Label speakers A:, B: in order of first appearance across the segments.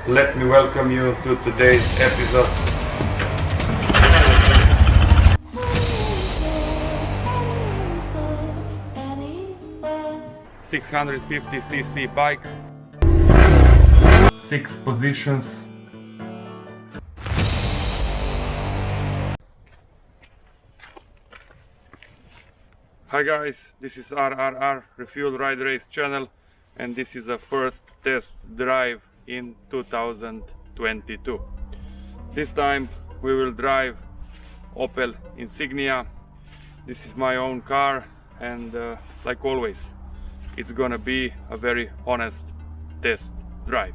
A: Let me welcome you to today's episode. ...650cc bike, 6 positions. Hi guys, this is RRR Refuel Ride Race channel, and this is the first test drive in 2022. This time we will drive Opel Insignia. This is my own car, and like always, it's gonna be a very honest test drive.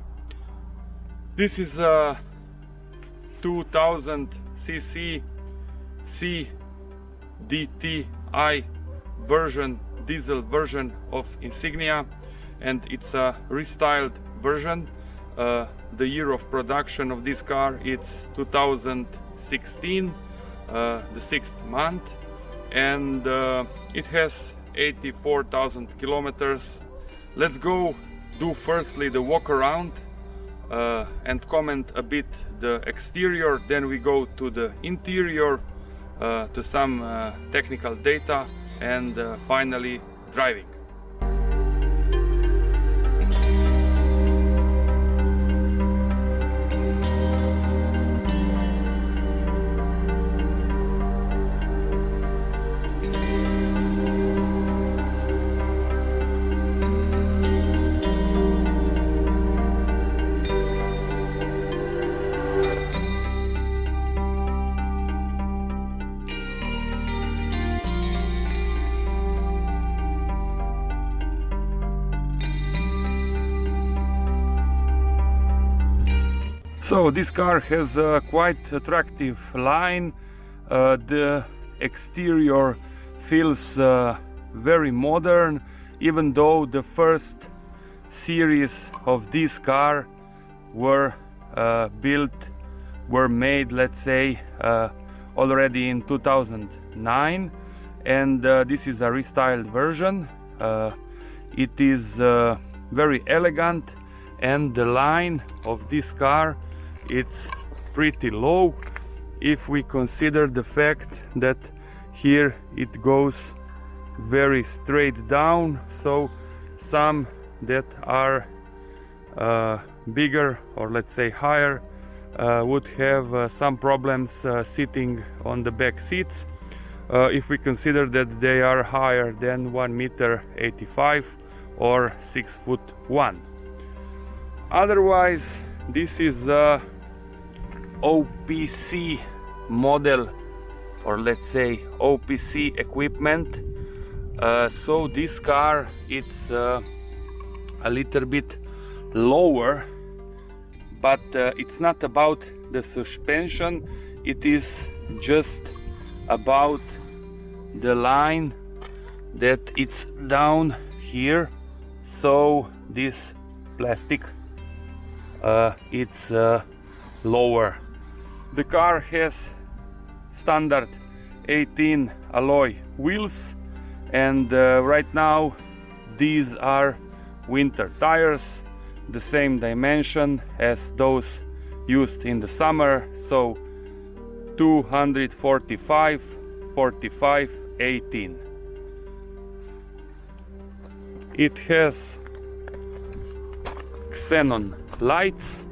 A: This is a 2000cc CDTI version, diesel version of Insignia, and it's a restyled version. The year of production of this car, it's 2016, the 6th month, and it has 84,000 kilometers. Let's go do firstly the walk around and comment a bit the exterior, then we go to the interior, to some technical data, and finally driving. So this car has a quite attractive line. The exterior feels very modern, even though the first series of this car were made, let's say, already in 2009, and this is a restyled version. It is very elegant, and the line of this car, it's pretty low if we consider the fact that here it goes very straight down. So some that are bigger, or let's say higher, would have some problems sitting on the back seats, if we consider that they are higher than 1.85 m or 6'1". Otherwise, this is a OPC model, or let's say OPC equipment. So this car, it's a little bit lower, but it's not about the suspension, it is just about the line that it's down here. So this plastic, it's lower. The car has standard 18 alloy wheels, and right now these are winter tires, the same dimension as those used in the summer, so 245 45 18. It has xenon lights,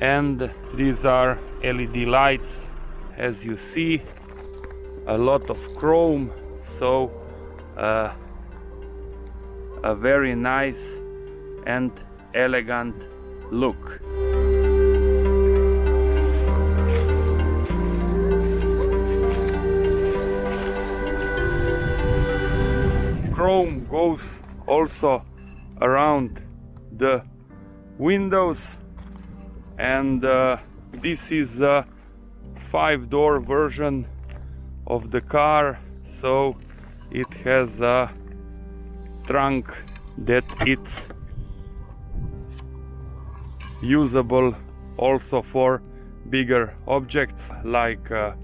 A: and these are LED lights, as you see, a lot of chrome, so a very nice and elegant look. Chrome goes also around the windows, and this is a 5-door version of the car, so it has a trunk that it's usable also for bigger objects like a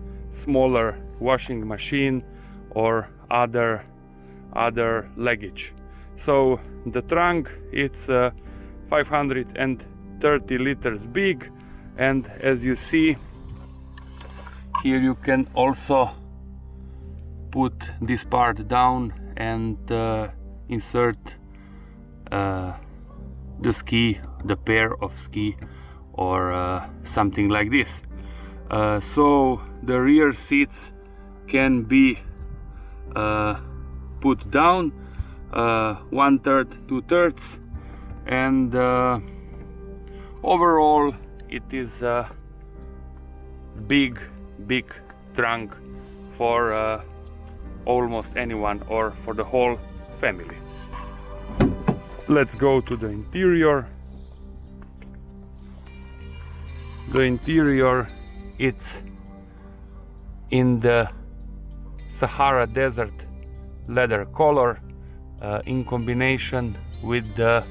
A: smaller washing machine or other luggage. So the trunk, it's 510 30 liters big, and as you see here, you can also put this part down and insert the ski, the pair of ski, or something like this. So the rear seats can be put down 1/3, 2/3, and overall it is a big trunk for almost anyone or for the whole family. Let's go to the interior. The interior, it's in the Sahara Desert leather color in combination with the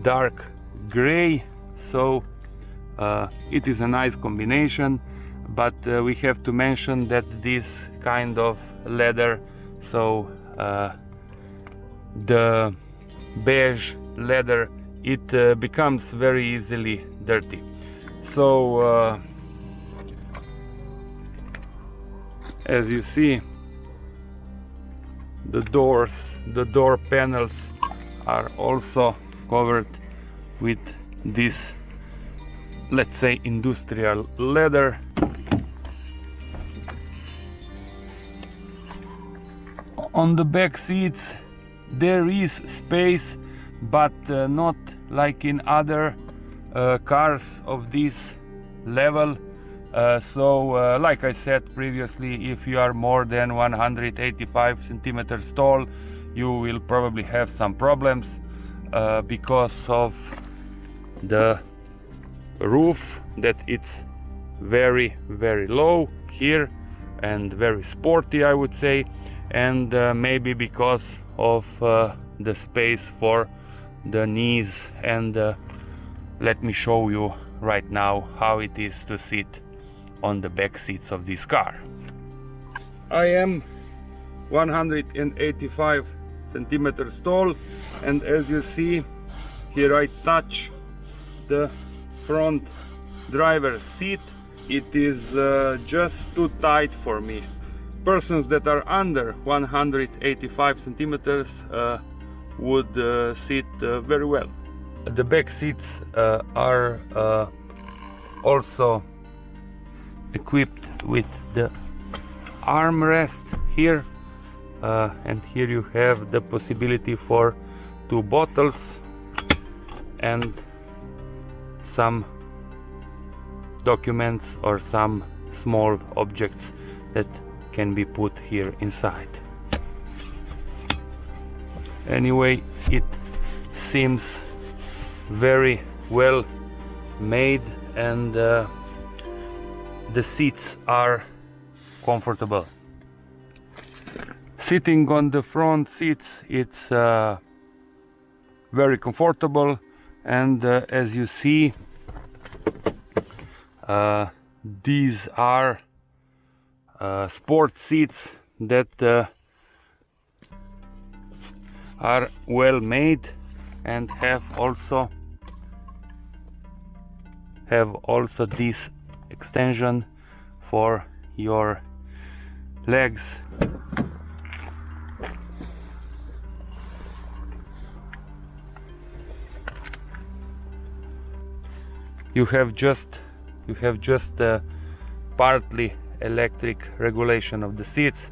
A: dark gray, so it is a nice combination. But we have to mention that this kind of leather, so the beige leather, it becomes very easily dirty. So as you see, the doors, the door panels are also covered with this, let's say, industrial leather. On the back seats there is space, but not like in other cars of this level. So like I said previously, if you are more than 185 centimeters tall, you will probably have some problems because of the roof, that it's very low here and very sporty, I would say, and maybe because of the space for the knees. And let me show you right now how it is to sit on the back seats of this car. I am 185 centimeters tall, and as you see here, I touch the front driver's seat. It is just too tight for me. Persons that are under 185 centimeters would sit very well. The back seats are also equipped with the armrest here, and here you have the possibility for 2 bottles and some documents or some small objects that can be put here inside. Anyway, it seems very well made, and the seats are comfortable. Sitting on the front seats, it's very comfortable, and as you see, these are sport seats that are well made and have also this extension for your legs. You have just a partly electric regulation of the seats,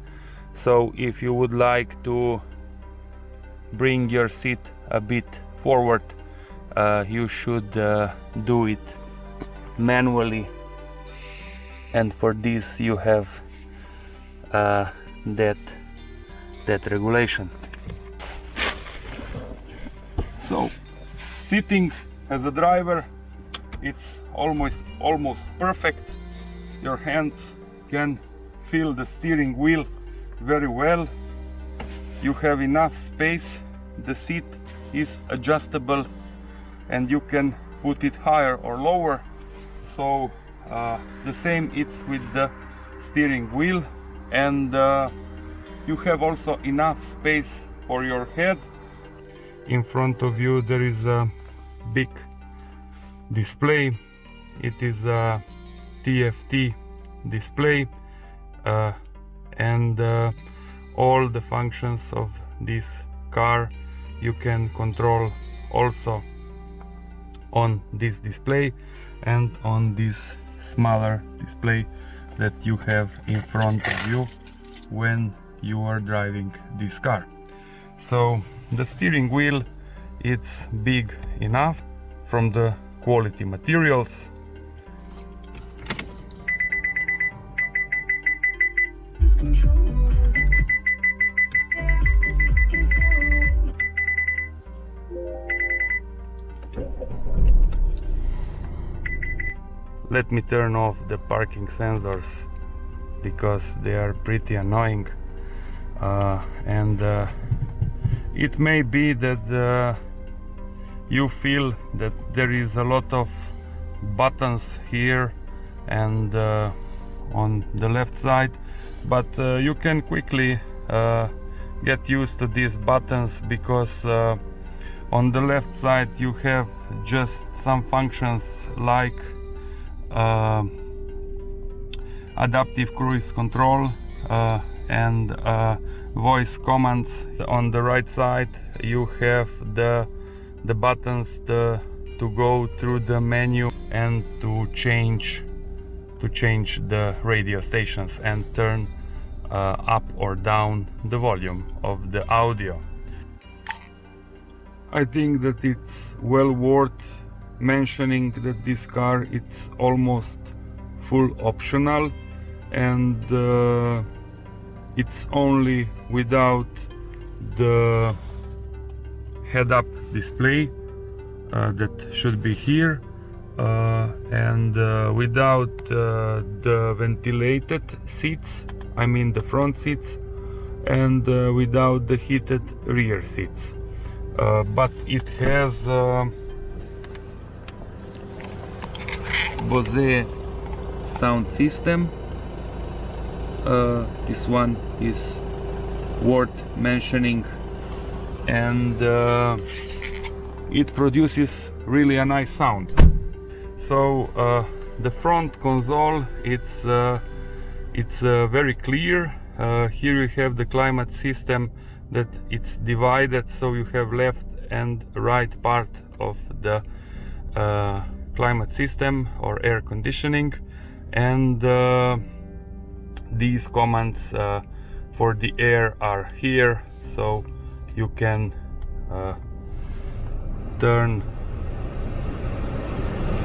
A: so if you would like to bring your seat a bit forward, you should do it manually, and for this you have that regulation. So sitting as a driver, it's almost perfect. Your hands can feel the steering wheel very well. You have enough space. The seat is adjustable and you can put it higher or lower. So the same it's with the steering wheel, and you have also enough space for your head. In front of you there is a big display. It is a TFT display, and all the functions of this car you can control also on this display and on this smaller display that you have in front of you when you are driving this car. So the steering wheel, it's big enough from the quality materials. Let me turn off the parking sensors because they are pretty annoying, and it may be that you feel that there is a lot of buttons here and on the left side, but you can quickly get used to these buttons, because on the left side you have just some functions like adaptive cruise control and voice commands. On the right side you have the buttons to go through the menu and to change the radio stations and turn up or down the volume of the audio. I think that it's well worth mentioning that this car it's almost full optional, and it's only without the head-up display that should be here, and without the ventilated seats, I mean the front seats, and without the heated rear seats, but it has Bose sound system. This one is worth mentioning, and it produces really a nice sound. So the front console, it's very clear. Here you have the climate system that it's divided, so you have left and right part of the climate system or air conditioning, and these commands for the air are here, so you can turn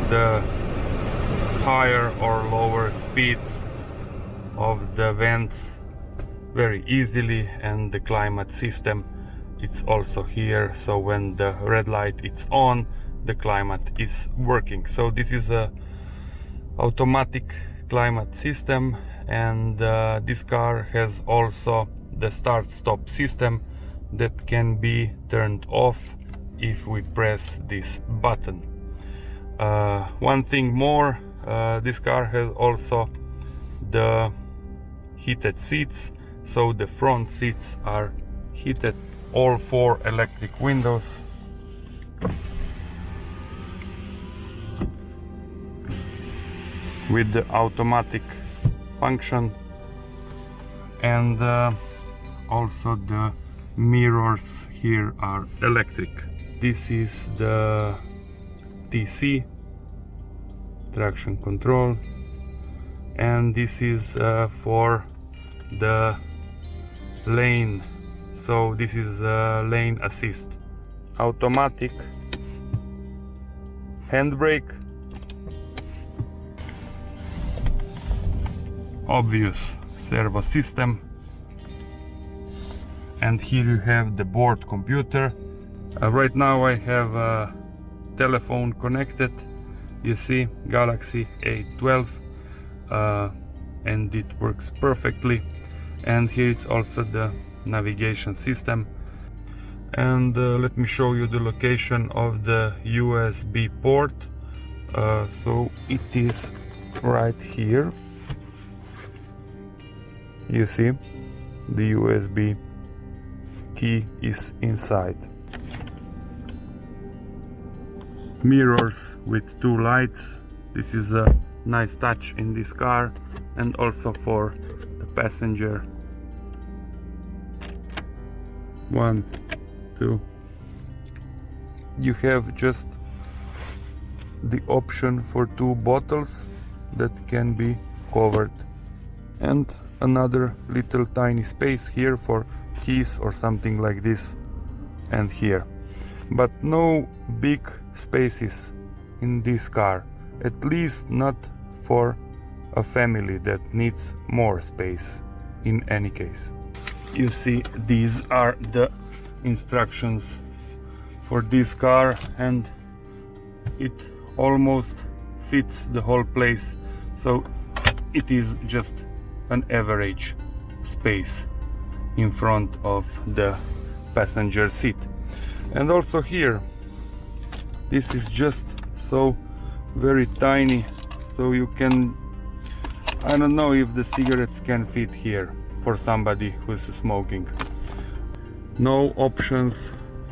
A: the higher or lower speeds of the vents very easily, and the climate system it's also here, so when the red light is on, the climate is working. So this is a automatic climate system, and this car has also the start-stop system that can be turned off if we press this button. One thing more, this car has also the heated seats, so the front seats are heated. All 4 electric windows. With the automatic function, and also the mirrors here are electric. This is the TC, traction control, and this is for the lane, so this is lane assist. Automatic handbrake, obvious servo system, and here you have the board computer. Right now I have a telephone connected, you see, Galaxy A12, and it works perfectly. And here it's also the navigation system, and let me show you the location of the USB port. So it is right here. You see, the USB key is inside. mirrors with two lights. This is a nice touch in this car, and also for the passenger. 1, 2. You have just the option for 2 bottles that can be covered, and another little tiny space here for keys or something like this, and here, but no big spaces in this car, at least not for a family that needs more space in any case. You see, these are the instructions for this car, and it almost fits the whole place, so it is just an average space in front of the passenger seat. And also here, this is just so very tiny, so you can, I don't know if the cigarettes can fit here for somebody who's smoking. No options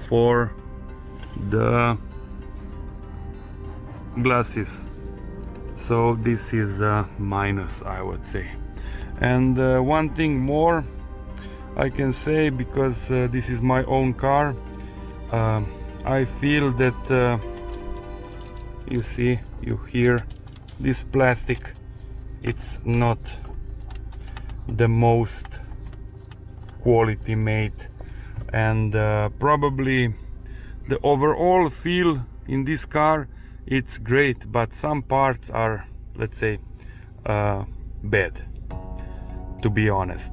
A: for the glasses, so this is a minus, I would say. And one thing more I can say, because this is my own car, I feel that you see, you hear this plastic, it's not the most quality made, and probably the overall feel in this car, it's great, but some parts are, let's say, bad, to be honest.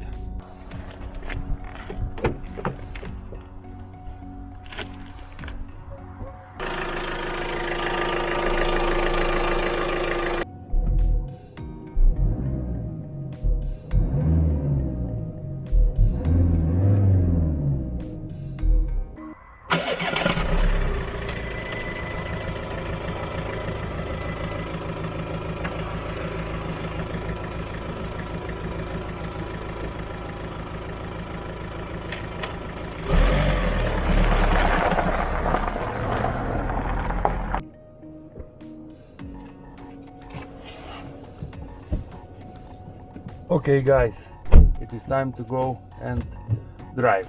A: Okay guys, it is time to go and drive.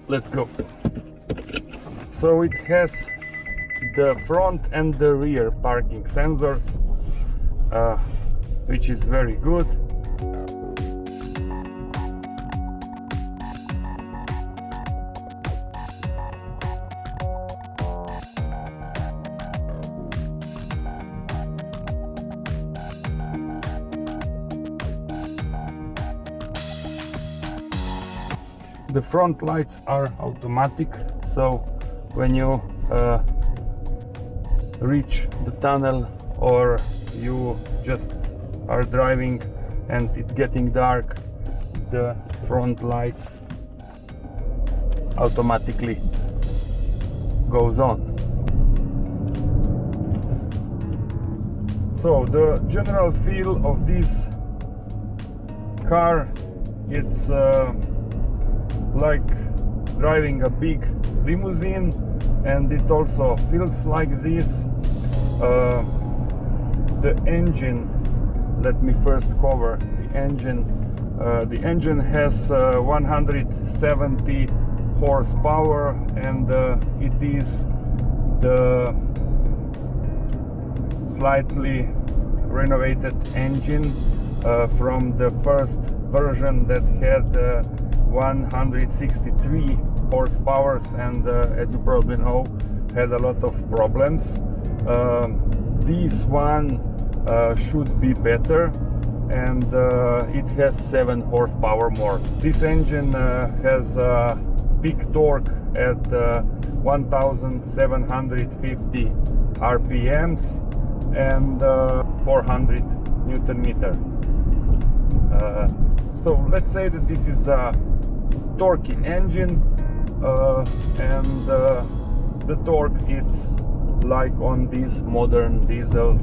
A: Let's go. So it has the front and the rear parking sensors, which is very good. The front lights are automatic, so when you reach the tunnel, or you just are driving and it's getting dark, the front lights automatically goes on. So the general feel of this car, it's like driving a big limousine, and it also feels like this. The engine, let me first cover the engine. The engine has 170 horsepower, and it is the slightly renovated engine from the first version that had 163 horsepower, and as you probably know, had a lot of problems. This one should be better, and it has 7 horsepower more. This engine has peak torque at 1750 RPMs and 400 Newton meter. So let's say that this is a torquey engine, and the torque is like on these modern diesels,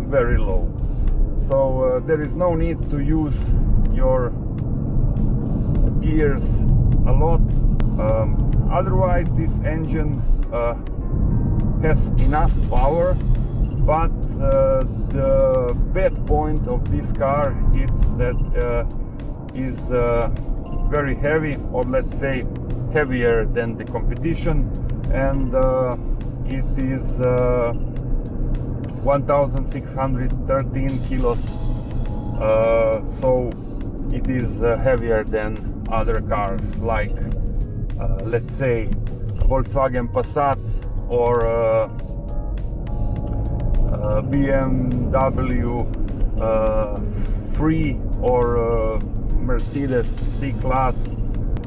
A: very low. So there is no need to use your gears a lot. Otherwise this engine has enough power, but the bad point of this car is that is very heavy, or let's say heavier than the competition, and it is 1613 kilos, so it is heavier than other cars like let's say Volkswagen Passat or BMW 3 or Mercedes C-Class.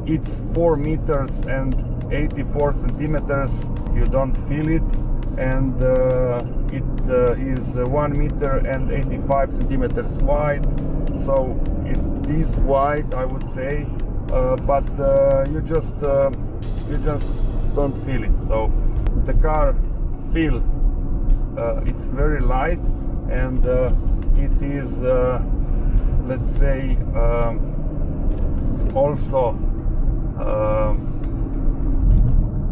A: It's 4 meters and 84 centimeters, you don't feel it, and it is 1 meter and 85 centimeters wide, so it is wide, I would say, but you just don't feel it. So the car feels it's very light, and it is let's say also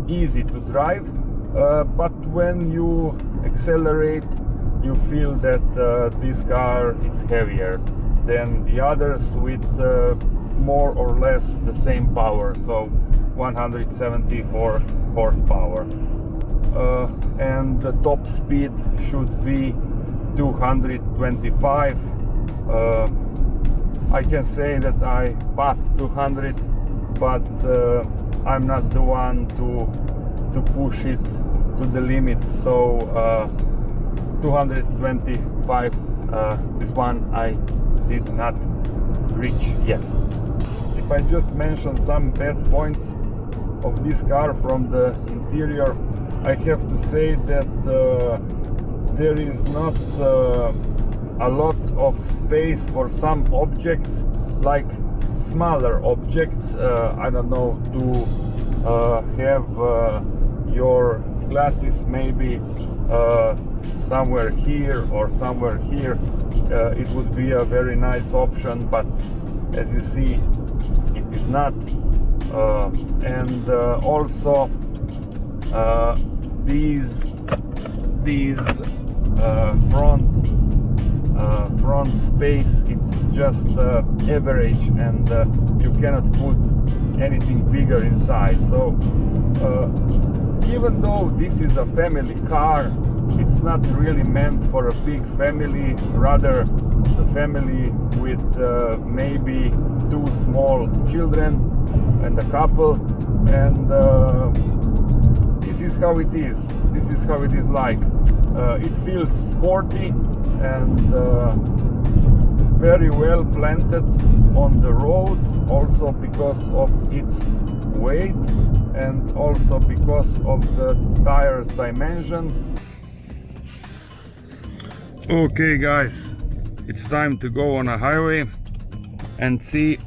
A: easy to drive, but when you accelerate you feel that this car is heavier than the others with more or less the same power, so 174 horsepower, and the top speed should be 225. I can say that I passed 200, but I'm not the one to push it to the limit, so 225 this one I did not reach yet. If I just mention some bad points of this car from the interior, I have to say that there is not a lot of space for some objects, like smaller objects, I don't know, to have your glasses maybe somewhere here or somewhere here. It would be a very nice option, but as you see it is not, and also these front space, it's just average, and you cannot put anything bigger inside. So even though this is a family car, it's not really meant for a big family, rather the family with maybe 2 small children and a couple, and this is how it is. This is how it is like. It feels sporty and very well planted on the road, also because of its weight and also because of the tires dimension. Okay guys, it's time to go on a highway and see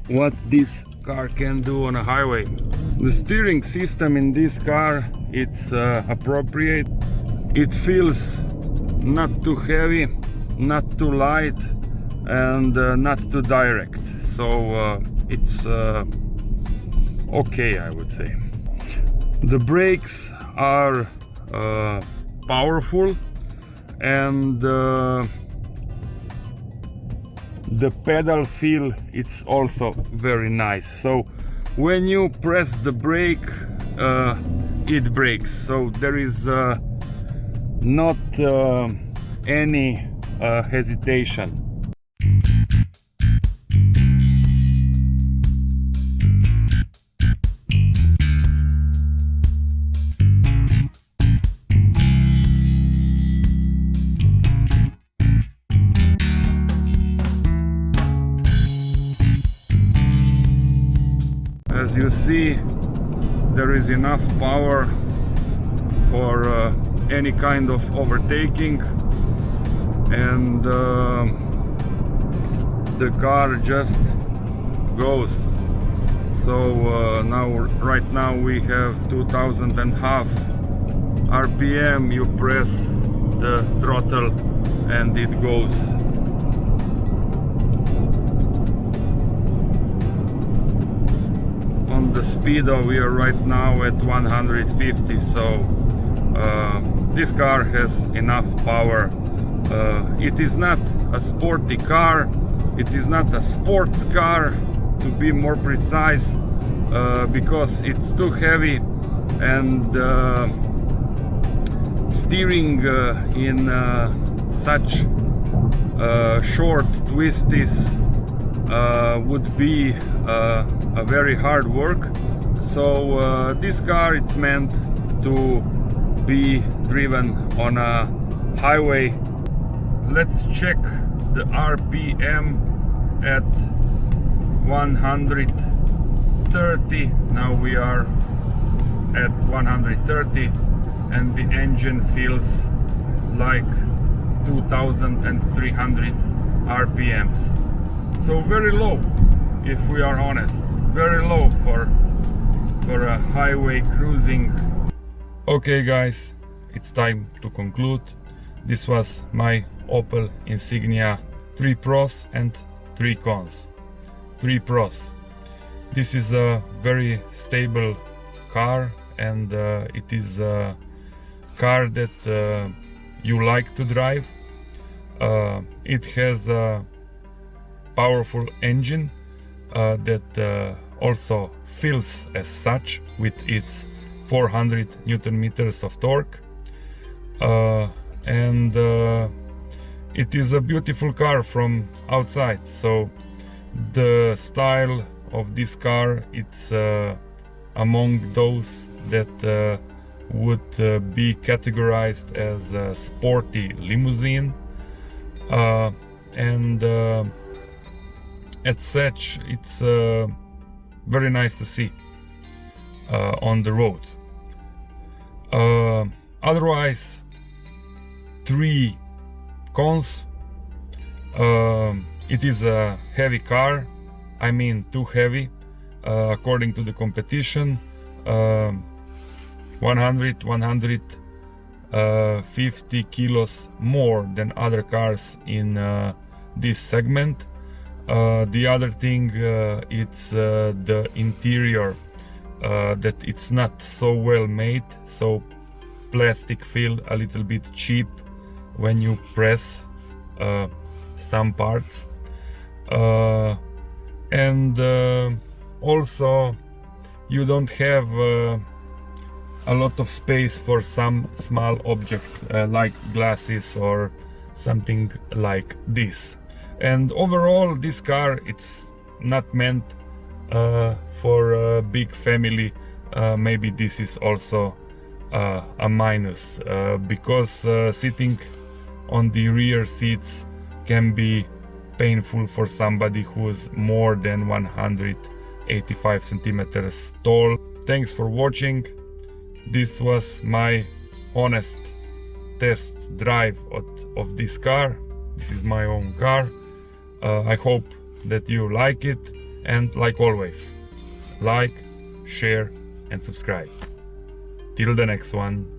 A: what this car can do on a highway. The steering system in this car, it's appropriate. It feels not too heavy, not too light, and not too direct, so it's okay, I would say. The brakes are powerful, and the pedal feel, it's also very nice. So when you press the brake, it brakes, so there is not any hesitation. As you see, there is enough power for any kind of overtaking, and the car just goes. So right now we have 2000.5 RPM. You press the throttle and it goes. On the speedo we are right now at 150, so this car has enough power. It is not a sporty car, it is not a sports car, to be more precise, because it's too heavy, and steering in such short twisties would be a very hard work. So this car is meant to be driven on a highway. Let's check the RPM at 130. Now we are at 130 and the engine feels like 2300 RPMs. So very low, if we are honest, very low for a highway cruising. Okay guys, it's time to conclude. This was my Opel Insignia 3 pros and 3 cons. 3 pros. This is a very stable car, and it is a car that you like to drive. It has a powerful engine that also feels as such with its 400 Newton meters of torque, and it is a beautiful car from outside. So the style of this car, it's among those that would be categorized as a sporty limousine, and as such it's very nice to see on the road. Otherwise, 3 cons. It is a heavy car, I mean too heavy, according to the competition. 150 kilos more than other cars in this segment. The other thing, it's the interior, that it's not so well made, so plastic feel a little bit cheap when you press some parts, and also you don't have a lot of space for some small object like glasses or something like this. And overall, this car, it's not meant for a big family. Maybe this is also a minus, because sitting on the rear seats can be painful for somebody who is more than 185 centimeters tall. Thanks for watching. This was my honest test drive of this car. This is my own car. I hope that you like it, and like always, like, share and subscribe. Till the next one.